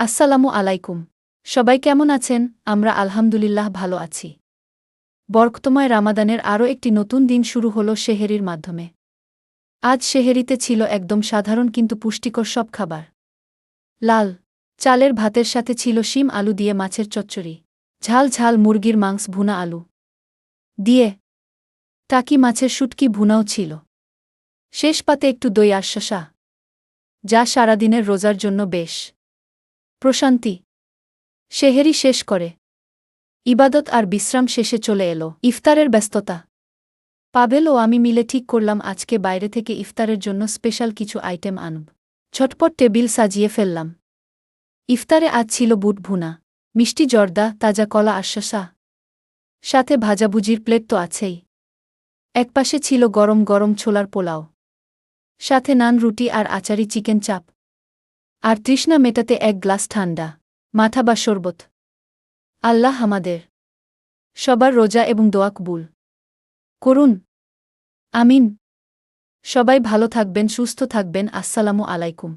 আসসালামু আলাইকুম। সবাই কেমন আছেন? আমরা আলহামদুলিল্লাহ ভালো আছি। বরকতময় রামাদানের আরও একটি নতুন দিন শুরু হলো সেহরির মাধ্যমে। আজ সেহরিতে ছিল একদম সাধারণ কিন্তু পুষ্টিকর সব খাবার। লাল চালের ভাতের সাথে ছিল শিম আলু দিয়ে মাছের চচ্চড়ি, ঝাল ঝাল মুরগির মাংস ভুনা আলু দিয়ে, টাকি মাছের শুটকি ভুনাও ছিল। শেষ পাতে একটু দই আর শসা, যা সারাদিনের রোজার জন্য বেশ প্রশান্তি। সেহরি শেষ করে ইবাদত আর বিশ্রাম শেষে চলে এলো ইফতারের ব্যস্ততা। পাভেল ও আমি মিলে ঠিক করলাম আজকে বাইরে থেকে ইফতারের জন্য স্পেশাল কিছু আইটেম আনব। ঝটপট টেবিল সাজিয়ে ফেললাম। ইফতারে আজ ছিল বুট ভুনা, মিষ্টি জর্দা, তাজা কলা আর শসা, সাথে ভাজাভুজির প্লেট তো আছেই। একপাশে ছিল গরম গরম ছোলার পোলাও, সাথে নান, রুটি আর আচারি চিকেন চাপ, আর তৃষ্ণা মেটাতে এক গ্লাস ঠান্ডা মাথা বা শরবত। আল্লাহ আমাদের সবার রোজা এবং দোয়া কবুল করুন, আমিন। সবাই ভালো থাকবেন, সুস্থ থাকবেন। আসসালামু আলাইকুম।